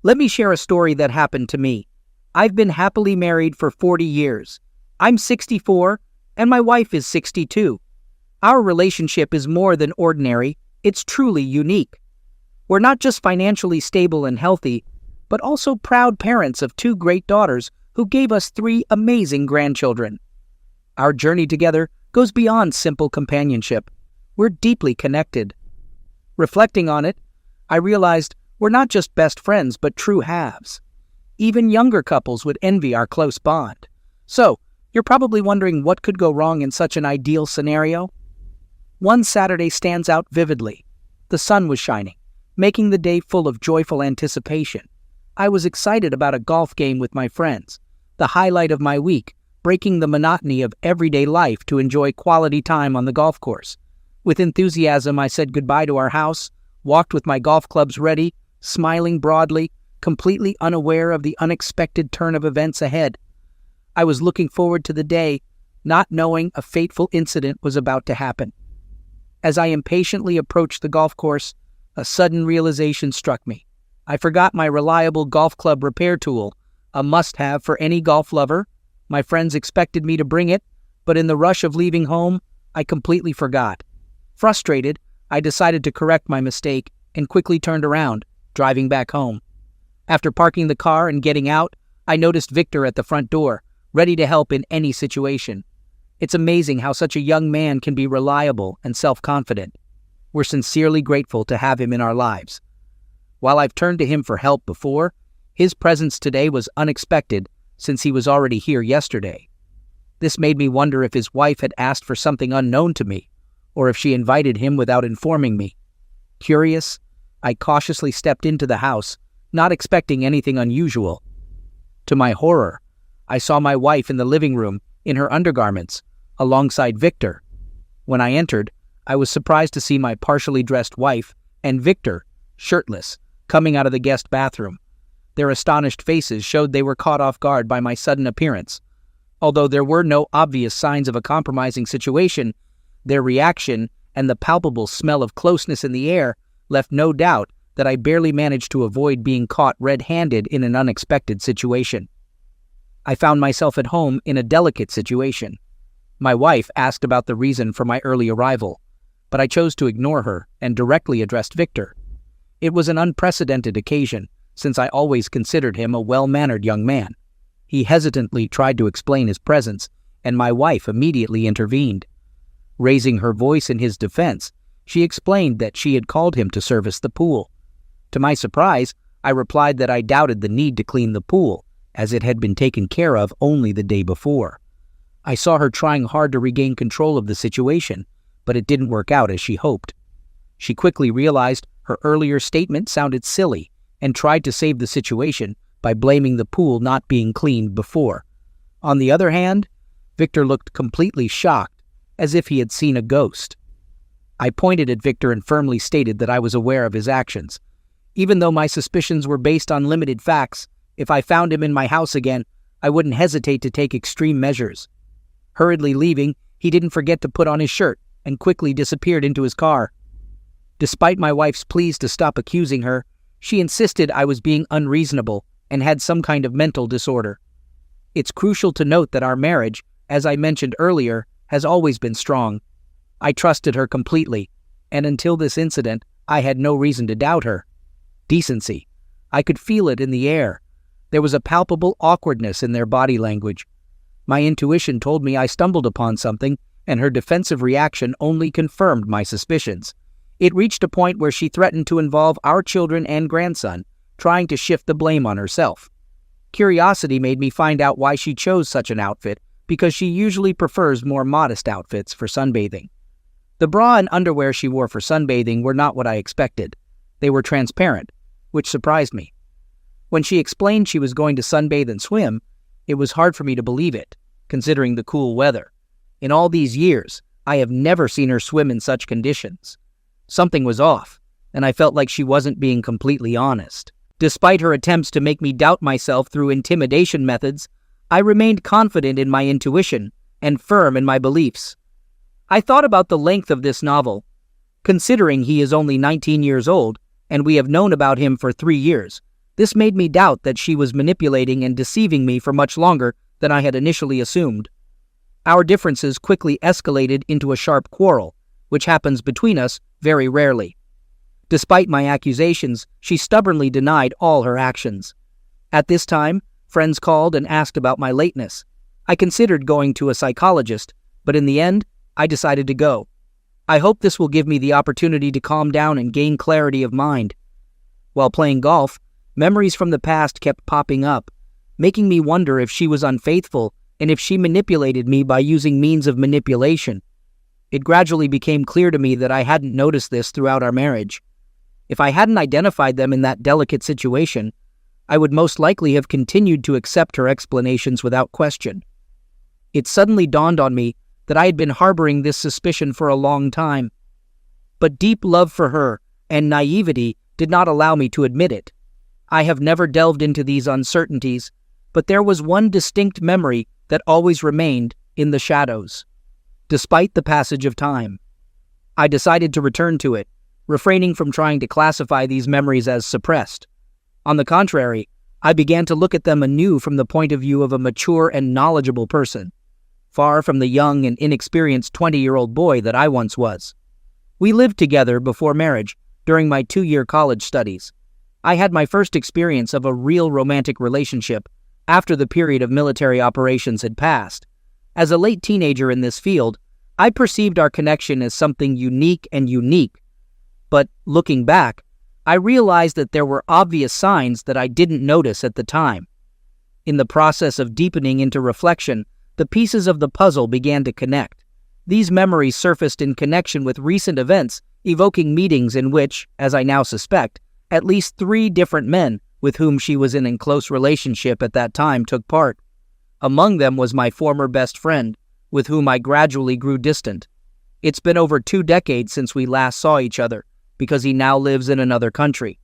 Let me share a story that happened to me. I've been happily married for 40 years. I'm 64, and my wife is 62. Our relationship is more than ordinary, it's truly unique. We're not just financially stable and healthy, but also proud parents of 2 great daughters who gave us 3 amazing grandchildren. Our journey together goes beyond simple companionship. We're deeply connected. Reflecting on it, I realized we're not just best friends, but true halves. Even younger couples would envy our close bond. So, you're probably wondering what could go wrong in such an ideal scenario? One Saturday stands out vividly. The sun was shining, making the day full of joyful anticipation. I was excited about a golf game with my friends, the highlight of my week, breaking the monotony of everyday life to enjoy quality time on the golf course. With enthusiasm, I said goodbye to our house, walked with my golf clubs ready, smiling broadly, completely unaware of the unexpected turn of events ahead. I was looking forward to the day, not knowing a fateful incident was about to happen. As I impatiently approached the golf course, a sudden realization struck me. I forgot my reliable golf club repair tool, a must-have for any golf lover. My friends expected me to bring it, but in the rush of leaving home, I completely forgot. Frustrated, I decided to correct my mistake and quickly turned around, driving back home. After parking the car and getting out, I noticed Victor at the front door, ready to help in any situation. It's amazing how such a young man can be reliable and self-confident. We're sincerely grateful to have him in our lives. While I've turned to him for help before, his presence today was unexpected since he was already here yesterday. This made me wonder if his wife had asked for something unknown to me, or if she invited him without informing me. Curious, I cautiously stepped into the house, not expecting anything unusual. To my horror, I saw my wife in the living room, in her undergarments, alongside Victor. When I entered, I was surprised to see my partially dressed wife and Victor, shirtless, coming out of the guest bathroom. Their astonished faces showed they were caught off guard by my sudden appearance. Although there were no obvious signs of a compromising situation, their reaction and the palpable smell of closeness in the air left no doubt that I barely managed to avoid being caught red-handed in an unexpected situation. I found myself at home in a delicate situation. My wife asked about the reason for my early arrival, but I chose to ignore her and directly addressed Victor. It was an unprecedented occasion, since I always considered him a well-mannered young man. He hesitantly tried to explain his presence, and my wife immediately intervened. Raising her voice in his defense, she explained that she had called him to service the pool. To my surprise, I replied that I doubted the need to clean the pool, as it had been taken care of only the day before. I saw her trying hard to regain control of the situation, but it didn't work out as she hoped. She quickly realized her earlier statement sounded silly and tried to save the situation by blaming the pool not being cleaned before. On the other hand, Victor looked completely shocked, as if he had seen a ghost. I pointed at Victor and firmly stated that I was aware of his actions. Even though my suspicions were based on limited facts, if I found him in my house again, I wouldn't hesitate to take extreme measures. Hurriedly leaving, he didn't forget to put on his shirt and quickly disappeared into his car. Despite my wife's pleas to stop accusing her, she insisted I was being unreasonable and had some kind of mental disorder. It's crucial to note that our marriage, as I mentioned earlier, has always been strong. I trusted her completely, and until this incident, I had no reason to doubt her. Decency. I could feel it in the air. There was a palpable awkwardness in their body language. My intuition told me I stumbled upon something, and her defensive reaction only confirmed my suspicions. It reached a point where she threatened to involve our children and grandson, trying to shift the blame on herself. Curiosity made me find out why she chose such an outfit, because she usually prefers more modest outfits for sunbathing. The bra and underwear she wore for sunbathing were not what I expected. They were transparent, which surprised me. When she explained she was going to sunbathe and swim, it was hard for me to believe it, considering the cool weather. In all these years, I have never seen her swim in such conditions. Something was off, and I felt like she wasn't being completely honest. Despite her attempts to make me doubt myself through intimidation methods, I remained confident in my intuition and firm in my beliefs. I thought about the length of this novel. Considering he is only 19 years old, and we have known about him for 3 years, This made me doubt that she was manipulating and deceiving me for much longer than I had initially assumed. Our differences quickly escalated into a sharp quarrel, which happens between us very rarely. Despite my accusations, she stubbornly denied all her actions. At this time, friends called and asked about my lateness. I considered going to a psychologist, but in the end, I decided to go. I hope this will give me the opportunity to calm down and gain clarity of mind. While playing golf, memories from the past kept popping up, making me wonder if she was unfaithful and if she manipulated me by using means of manipulation. It gradually became clear to me that I hadn't noticed this throughout our marriage. If I hadn't identified them in that delicate situation, I would most likely have continued to accept her explanations without question. It suddenly dawned on me that I had been harboring this suspicion for a long time. But deep love for her and naivety did not allow me to admit it. I have never delved into these uncertainties, but there was one distinct memory that always remained in the shadows. Despite the passage of time, I decided to return to it, refraining from trying to classify these memories as suppressed. On the contrary, I began to look at them anew from the point of view of a mature and knowledgeable person, far from the young and inexperienced 20-year-old boy that I once was. We lived together before marriage during my 2-year college studies. I had my first experience of a real romantic relationship after the period of military operations had passed. As a late teenager in this field, I perceived our connection as something unique. But looking back, I realized that there were obvious signs that I didn't notice at the time. In the process of deepening into reflection, the pieces of the puzzle began to connect. These memories surfaced in connection with recent events, evoking meetings in which, as I now suspect, at least 3 different men with whom she was in close relationship at that time took part. Among them was my former best friend, with whom I gradually grew distant. It's been over 2 decades since we last saw each other, because he now lives in another country.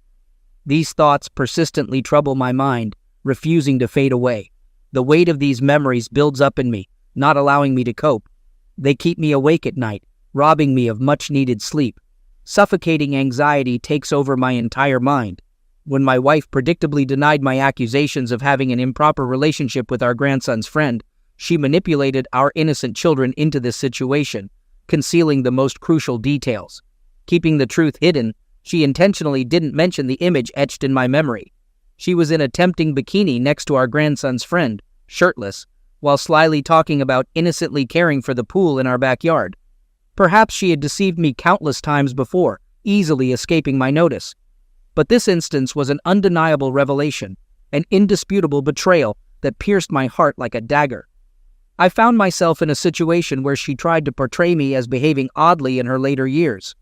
These thoughts persistently trouble my mind, refusing to fade away. The weight of these memories builds up in me, not allowing me to cope. They keep me awake at night, robbing me of much-needed sleep. Suffocating anxiety takes over my entire mind. When my wife predictably denied my accusations of having an improper relationship with our grandson's friend, she manipulated our innocent children into this situation, concealing the most crucial details. Keeping the truth hidden, she intentionally didn't mention the image etched in my memory. She was in a tempting bikini next to our grandson's friend, shirtless, while slyly talking about innocently caring for the pool in our backyard. Perhaps she had deceived me countless times before, easily escaping my notice. But this instance was an undeniable revelation, an indisputable betrayal that pierced my heart like a dagger. I found myself in a situation where she tried to portray me as behaving oddly in her later years.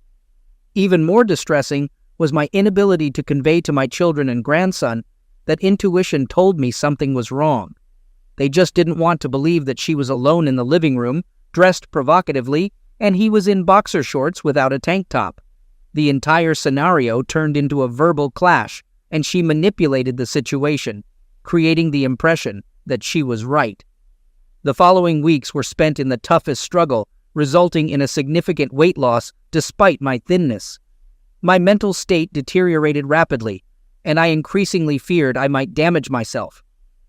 Even more distressing was my inability to convey to my children and grandson that intuition told me something was wrong. They just didn't want to believe that she was alone in the living room, dressed provocatively, and he was in boxer shorts without a tank top. The entire scenario turned into a verbal clash, and she manipulated the situation, creating the impression that she was right. The following weeks were spent in the toughest struggle, resulting in a significant weight loss despite my thinness. My mental state deteriorated rapidly, and I increasingly feared I might damage myself.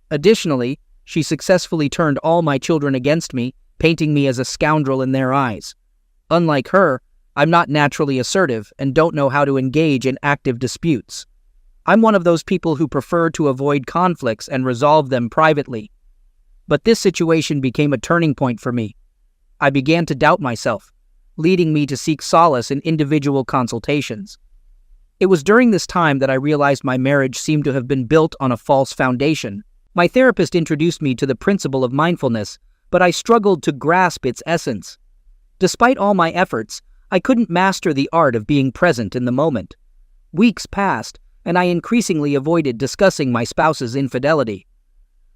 Additionally, she successfully turned all my children against me, painting me as a scoundrel in their eyes. Unlike her, I'm not naturally assertive and don't know how to engage in active disputes. I'm one of those people who prefer to avoid conflicts and resolve them privately. But this situation became a turning point for me. I began to doubt myself, leading me to seek solace in individual consultations. It was during this time that I realized my marriage seemed to have been built on a false foundation. My therapist introduced me to the principle of mindfulness, but I struggled to grasp its essence. Despite all my efforts, I couldn't master the art of being present in the moment. Weeks passed, and I increasingly avoided discussing my spouse's infidelity.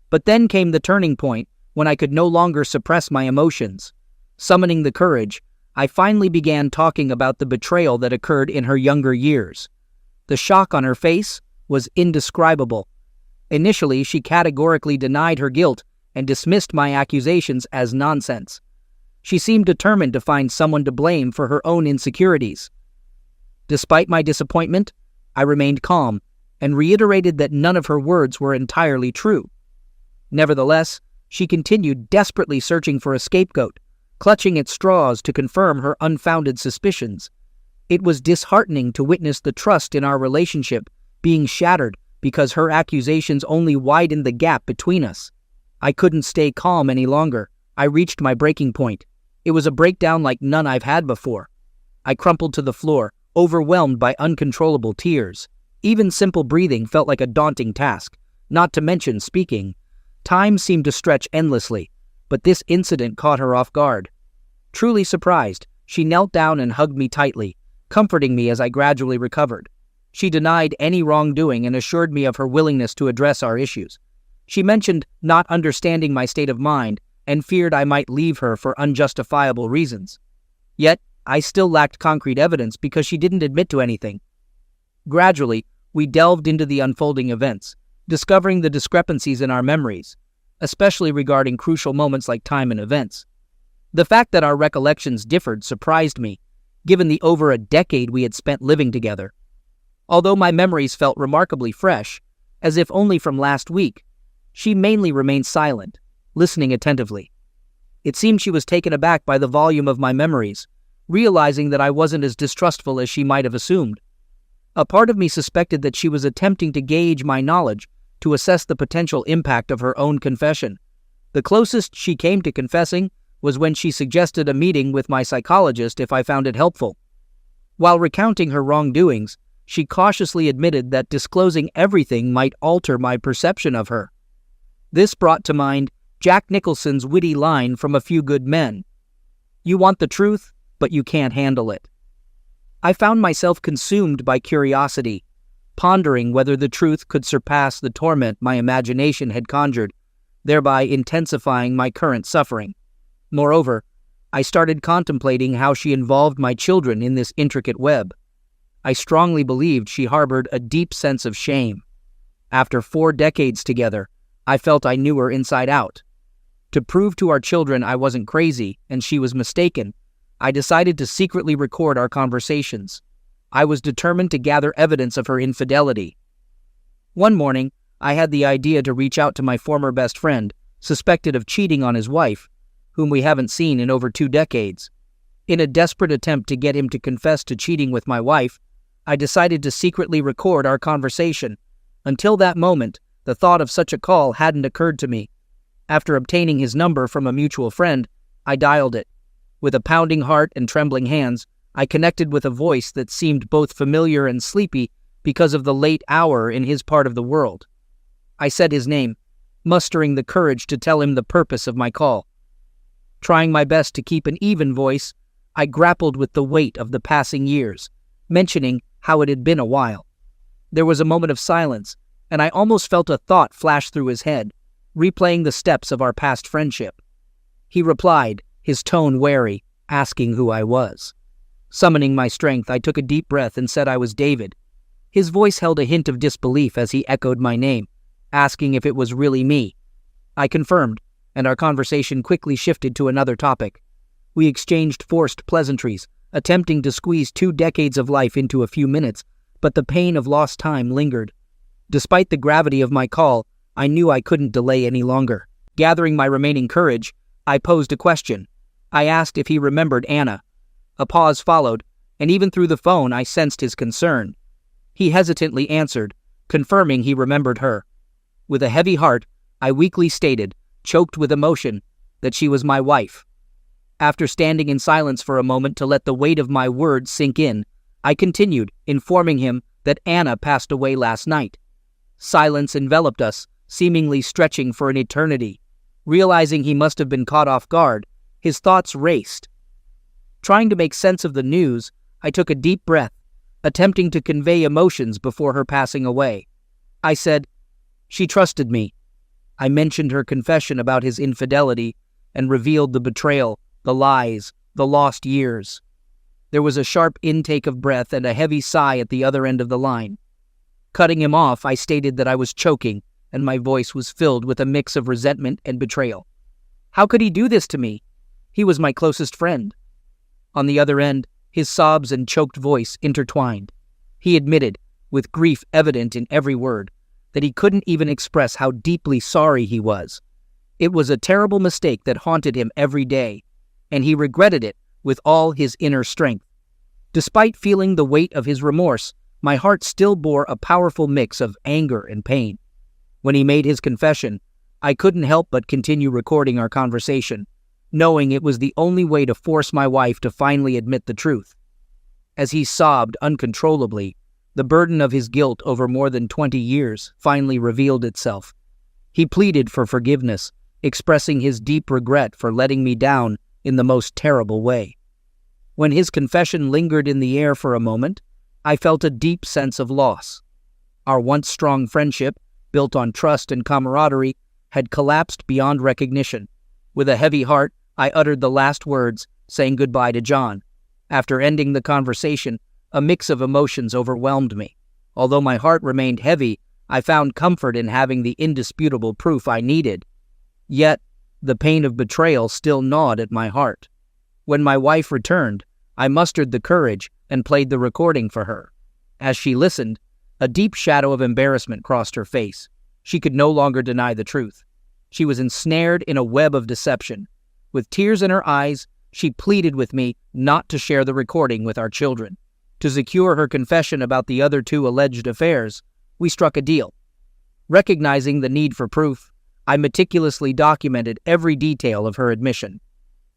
But then came the turning point when I could no longer suppress my emotions. Summoning the courage, I finally began talking about the betrayal that occurred in her younger years. The shock on her face was indescribable. Initially, she categorically denied her guilt and dismissed my accusations as nonsense. She seemed determined to find someone to blame for her own insecurities. Despite my disappointment, I remained calm, and reiterated that none of her words were entirely true. Nevertheless, she continued desperately searching for a scapegoat, clutching at straws to confirm her unfounded suspicions. It was disheartening to witness the trust in our relationship being shattered because her accusations only widened the gap between us. I couldn't stay calm any longer. I reached my breaking point. It was a breakdown like none I've had before. I crumpled to the floor, overwhelmed by uncontrollable tears. Even simple breathing felt like a daunting task, not to mention speaking. Time seemed to stretch endlessly, but this incident caught her off guard. Truly surprised, she knelt down and hugged me tightly, comforting me as I gradually recovered. She denied any wrongdoing and assured me of her willingness to address our issues. She mentioned not understanding my state of mind and feared I might leave her for unjustifiable reasons. Yet, I still lacked concrete evidence because she didn't admit to anything. Gradually, we delved into the unfolding events, discovering the discrepancies in our memories, especially regarding crucial moments like time and events. The fact that our recollections differed surprised me, given the over a decade we had spent living together. Although my memories felt remarkably fresh, as if only from last week, she mainly remained silent, listening attentively. It seemed she was taken aback by the volume of my memories, realizing that I wasn't as distrustful as she might have assumed. A part of me suspected that she was attempting to gauge my knowledge to assess the potential impact of her own confession. The closest she came to confessing was when she suggested a meeting with my psychologist if I found it helpful. While recounting her wrongdoings, she cautiously admitted that disclosing everything might alter my perception of her. This brought to mind Jack Nicholson's witty line from A Few Good Men: "You want the truth, but you can't handle it." I found myself consumed by curiosity, pondering whether the truth could surpass the torment my imagination had conjured, thereby intensifying my current suffering. Moreover, I started contemplating how she involved my children in this intricate web. I strongly believed she harbored a deep sense of shame. After 4 decades together, I felt I knew her inside out. To prove to our children I wasn't crazy and she was mistaken, I decided to secretly record our conversations. I was determined to gather evidence of her infidelity. One morning, I had the idea to reach out to my former best friend, suspected of cheating on his wife, whom we haven't seen in over 2 decades. In a desperate attempt to get him to confess to cheating with my wife, I decided to secretly record our conversation. Until that moment, the thought of such a call hadn't occurred to me. After obtaining his number from a mutual friend, I dialed it. With a pounding heart and trembling hands, I connected with a voice that seemed both familiar and sleepy because of the late hour in his part of the world. I said his name, mustering the courage to tell him the purpose of my call. Trying my best to keep an even voice, I grappled with the weight of the passing years, mentioning how it had been a while. There was a moment of silence, and I almost felt a thought flash through his head, replaying the steps of our past friendship. He replied, his tone wary, asking who I was. Summoning my strength, I took a deep breath and said I was David. His voice held a hint of disbelief as he echoed my name, asking if it was really me. I confirmed, and our conversation quickly shifted to another topic. We exchanged forced pleasantries, attempting to squeeze 2 decades of life into a few minutes, but the pain of lost time lingered. Despite the gravity of my call, I knew I couldn't delay any longer. Gathering my remaining courage, I posed a question. I asked if he remembered Anna. A pause followed, and even through the phone I sensed his concern. He hesitantly answered, confirming he remembered her. With a heavy heart, I weakly stated, choked with emotion, that she was my wife. After standing in silence for a moment to let the weight of my words sink in, I continued, informing him that Anna passed away last night. Silence enveloped us, seemingly stretching for an eternity. Realizing he must have been caught off guard, his thoughts raced. Trying to make sense of the news, I took a deep breath, attempting to convey emotions before her passing away. I said, "She trusted me." I mentioned her confession about his infidelity and revealed the betrayal, the lies, the lost years. There was a sharp intake of breath and a heavy sigh at the other end of the line. Cutting him off, I stated that I was choking, and my voice was filled with a mix of resentment and betrayal. How could he do this to me? He was my closest friend. On the other end, his sobs and choked voice intertwined. He admitted, with grief evident in every word, that he couldn't even express how deeply sorry he was. It was a terrible mistake that haunted him every day, and he regretted it with all his inner strength. Despite feeling the weight of his remorse, my heart still bore a powerful mix of anger and pain. When he made his confession, I couldn't help but continue recording our conversation, knowing it was the only way to force my wife to finally admit the truth. As he sobbed uncontrollably, the burden of his guilt over more than 20 years finally revealed itself. He pleaded for forgiveness, expressing his deep regret for letting me down in the most terrible way. When his confession lingered in the air for a moment, I felt a deep sense of loss. Our once strong friendship, built on trust and camaraderie, had collapsed beyond recognition. With a heavy heart, I uttered the last words, saying goodbye to John. After ending the conversation, a mix of emotions overwhelmed me. Although my heart remained heavy, I found comfort in having the indisputable proof I needed. Yet, the pain of betrayal still gnawed at my heart. When my wife returned, I mustered the courage and played the recording for her. As she listened, a deep shadow of embarrassment crossed her face. She could no longer deny the truth. She was ensnared in a web of deception. With tears in her eyes, she pleaded with me not to share the recording with our children. To secure her confession about the other two alleged affairs, we struck a deal. Recognizing the need for proof, I meticulously documented every detail of her admission.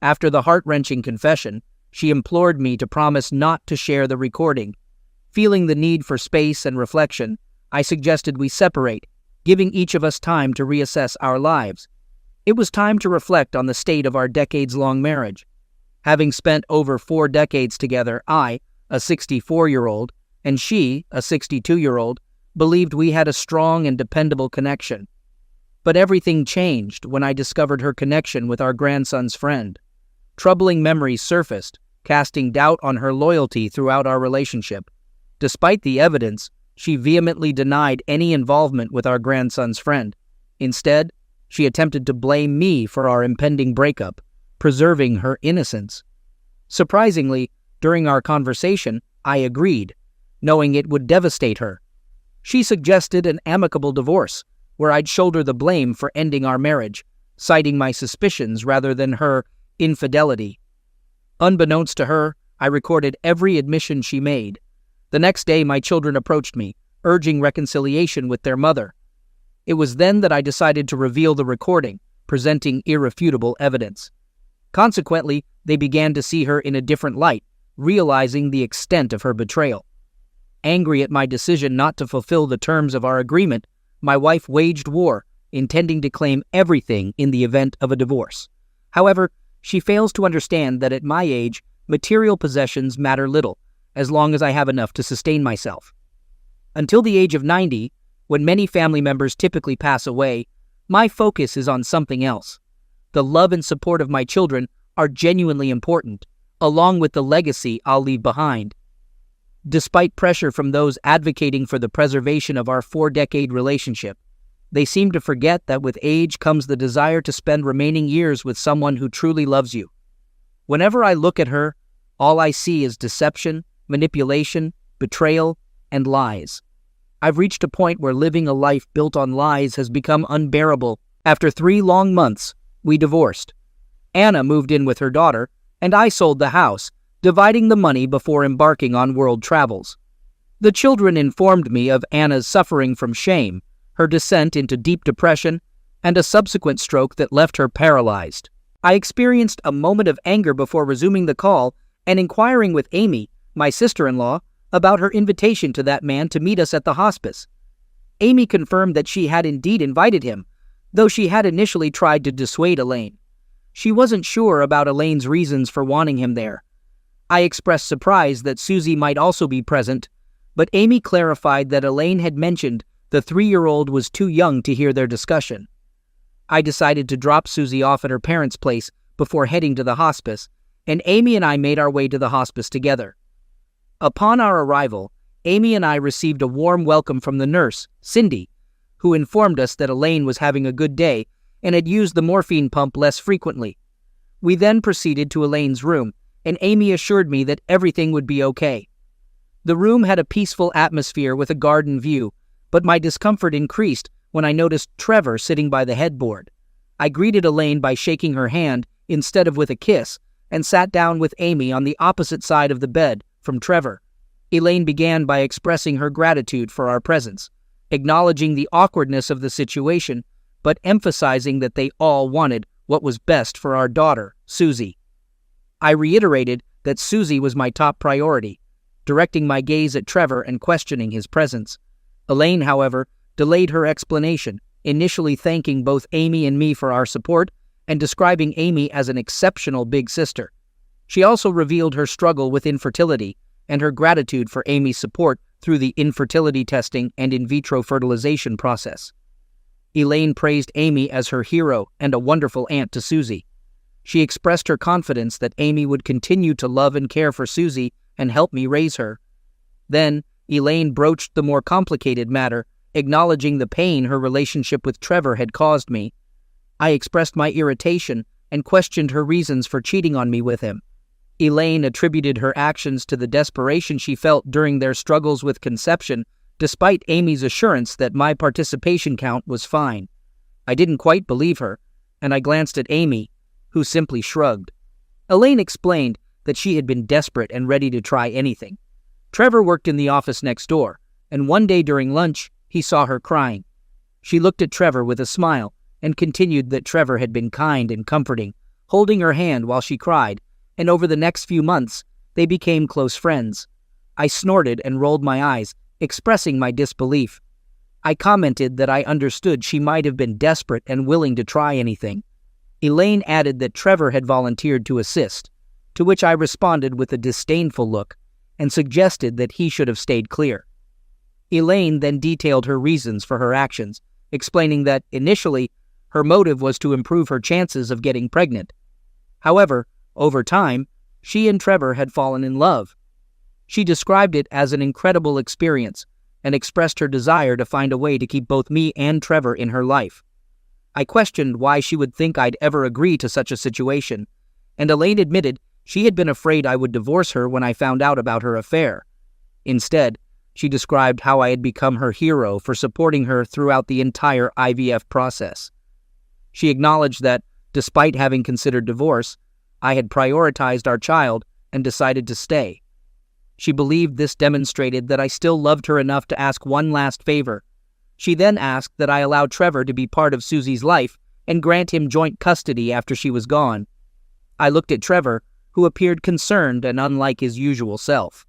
After the heart-wrenching confession, she implored me to promise not to share the recording. Feeling the need for space and reflection, I suggested we separate, giving each of us time to reassess our lives. It was time to reflect on the state of our decades-long marriage. Having spent over 4 decades together, I, a 64-year-old, and she, a 62-year-old, believed we had a strong and dependable connection. But everything changed when I discovered her connection with our grandson's friend. Troubling memories surfaced, casting doubt on her loyalty throughout our relationship. Despite the evidence, she vehemently denied any involvement with our grandson's friend. Instead, she attempted to blame me for our impending breakup, preserving her innocence. Surprisingly, during our conversation, I agreed, knowing it would devastate her. She suggested an amicable divorce, where I'd shoulder the blame for ending our marriage, citing my suspicions rather than her infidelity. Unbeknownst to her, I recorded every admission she made. The next day, my children approached me, urging reconciliation with their mother. It was then that I decided to reveal the recording, presenting irrefutable evidence. Consequently, they began to see her in a different light, realizing the extent of her betrayal. Angry at my decision not to fulfill the terms of our agreement, my wife waged war, intending to claim everything in the event of a divorce. However, she fails to understand that at my age, material possessions matter little, as long as I have enough to sustain myself. Until the age of 90, when many family members typically pass away, my focus is on something else. The love and support of my children are genuinely important, along with the legacy I'll leave behind. Despite pressure from those advocating for the preservation of our 4-decade relationship, they seem to forget that with age comes the desire to spend remaining years with someone who truly loves you. Whenever I look at her, all I see is deception, manipulation, betrayal, and lies. I've reached a point where living a life built on lies has become unbearable. After 3 long months, we divorced. Anna moved in with her daughter, and I sold the house, dividing the money before embarking on world travels. The children informed me of Anna's suffering from shame, her descent into deep depression, and a subsequent stroke that left her paralyzed. I experienced a moment of anger before resuming the call and inquiring with Amy, my sister-in-law, about her invitation to that man to meet us at the hospice. Amy confirmed that she had indeed invited him, though she had initially tried to dissuade Elaine. She wasn't sure about Elaine's reasons for wanting him there. I expressed surprise that Susie might also be present, but Amy clarified that Elaine had mentioned the 3-year-old was too young to hear their discussion. I decided to drop Susie off at her parents' place before heading to the hospice, and Amy and I made our way to the hospice together. Upon our arrival, Amy and I received a warm welcome from the nurse, Cindy, who informed us that Elaine was having a good day and had used the morphine pump less frequently. We then proceeded to Elaine's room, and Amy assured me that everything would be okay. The room had a peaceful atmosphere with a garden view, but my discomfort increased when I noticed Trevor sitting by the headboard. I greeted Elaine by shaking her hand instead of with a kiss, and sat down with Amy on the opposite side of the bed from Trevor. Elaine began by expressing her gratitude for our presence, acknowledging the awkwardness of the situation, but emphasizing that they all wanted what was best for our daughter, Susie. I reiterated that Susie was my top priority, directing my gaze at Trevor and questioning his presence. Elaine, however, delayed her explanation, initially thanking both Amy and me for our support and describing Amy as an exceptional big sister. She also revealed her struggle with infertility and her gratitude for Amy's support through the infertility testing and in vitro fertilization process. Elaine praised Amy as her hero and a wonderful aunt to Susie. She expressed her confidence that Amy would continue to love and care for Susie and help me raise her. Then, Elaine broached the more complicated matter, acknowledging the pain her relationship with Trevor had caused me. I expressed my irritation and questioned her reasons for cheating on me with him. Elaine attributed her actions to the desperation she felt during their struggles with conception, despite Amy's assurance that my participation count was fine. I didn't quite believe her, and I glanced at Amy, who simply shrugged. Elaine explained that she had been desperate and ready to try anything. Trevor worked in the office next door, and one day during lunch, he saw her crying. She looked at Trevor with a smile and continued that Trevor had been kind and comforting, holding her hand while she cried, and over the next few months, they became close friends. I snorted and rolled my eyes, expressing my disbelief. I commented that I understood she might have been desperate and willing to try anything. Elaine added that Trevor had volunteered to assist, to which I responded with a disdainful look and suggested that he should have stayed clear. Elaine then detailed her reasons for her actions, explaining that, initially, her motive was to improve her chances of getting pregnant. However, over time, she and Trevor had fallen in love. She described it as an incredible experience and expressed her desire to find a way to keep both me and Trevor in her life. I questioned why she would think I'd ever agree to such a situation, and Elaine admitted she had been afraid I would divorce her when I found out about her affair. Instead, she described how I had become her hero for supporting her throughout the entire IVF process. She acknowledged that, despite having considered divorce, I had prioritized our child and decided to stay. She believed this demonstrated that I still loved her enough to ask one last favor. She then asked that I allow Trevor to be part of Susie's life and grant him joint custody after she was gone. I looked at Trevor, who appeared concerned and unlike his usual self.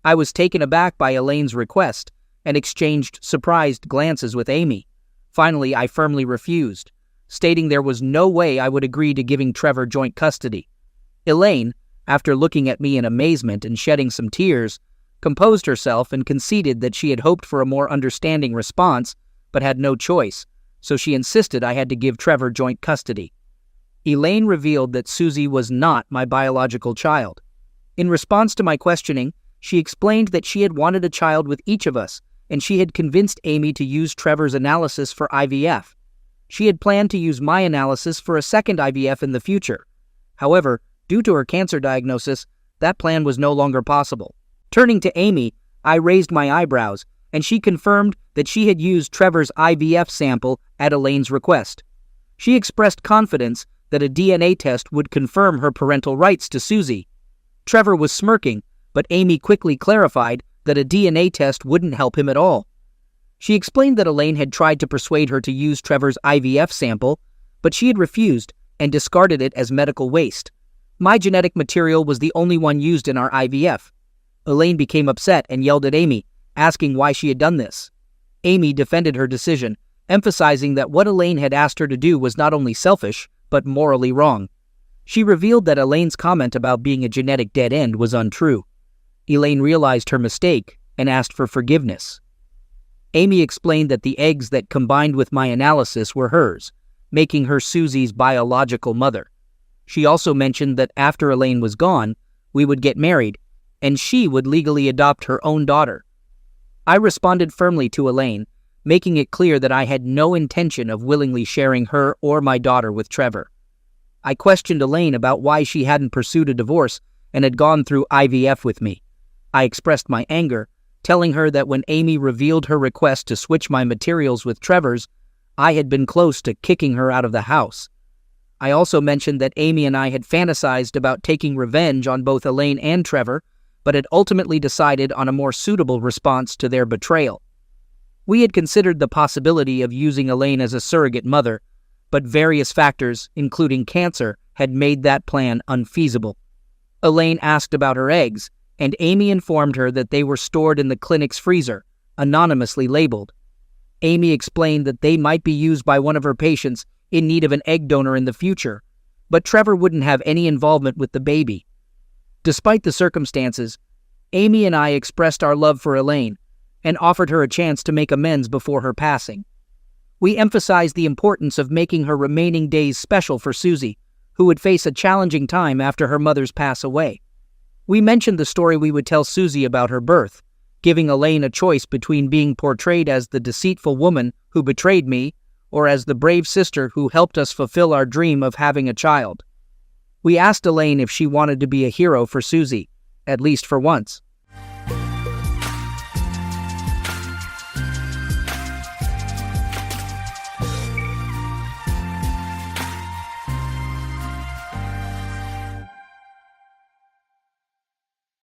I was taken aback by Elaine's request and exchanged surprised glances with Amy. Finally, I firmly refused, stating there was no way I would agree to giving Trevor joint custody. Elaine, after looking at me in amazement and shedding some tears, composed herself and conceded that she had hoped for a more understanding response, but had no choice, so she insisted I had to give Trevor joint custody. Elaine revealed that Susie was not my biological child. In response to my questioning, she explained that she had wanted a child with each of us, and she had convinced Amy to use Trevor's analysis for IVF. She had planned to use my analysis for a second IVF in the future. However, due to her cancer diagnosis, that plan was no longer possible. Turning to Amy, I raised my eyebrows, and she confirmed that she had used Trevor's IVF sample at Elaine's request. She expressed confidence that a DNA test would confirm her parental rights to Susie. Trevor was smirking, but Amy quickly clarified that a DNA test wouldn't help him at all. She explained that Elaine had tried to persuade her to use Trevor's IVF sample, but she had refused and discarded it as medical waste. My genetic material was the only one used in our IVF. Elaine became upset and yelled at Amy, asking why she had done this. Amy defended her decision, emphasizing that what Elaine had asked her to do was not only selfish, but morally wrong. She revealed that Elaine's comment about being a genetic dead end was untrue. Elaine realized her mistake and asked for forgiveness. Amy explained that the eggs that combined with my analysis were hers, making her Susie's biological mother. She also mentioned that after Elaine was gone, we would get married, and she would legally adopt her own daughter. I responded firmly to Elaine, making it clear that I had no intention of willingly sharing her or my daughter with Trevor. I questioned Elaine about why she hadn't pursued a divorce and had gone through IVF with me. I expressed my anger, telling her that when Amy revealed her request to switch my materials with Trevor's, I had been close to kicking her out of the house. I also mentioned that Amy and I had fantasized about taking revenge on both Elaine and Trevor, but had ultimately decided on a more suitable response to their betrayal. We had considered the possibility of using Elaine as a surrogate mother, but various factors, including cancer, had made that plan unfeasible. Elaine asked about her eggs, and Amy informed her that they were stored in the clinic's freezer, anonymously labeled. Amy explained that they might be used by one of her patients in need of an egg donor in the future, but Trevor wouldn't have any involvement with the baby. Despite the circumstances, Amy and I expressed our love for Elaine and offered her a chance to make amends before her passing. We emphasized the importance of making her remaining days special for Susie, who would face a challenging time after her mother's pass away. We mentioned the story we would tell Susie about her birth, giving Elaine a choice between being portrayed as the deceitful woman who betrayed me or as the brave sister who helped us fulfill our dream of having a child. We asked Elaine if she wanted to be a hero for Susie, at least for once.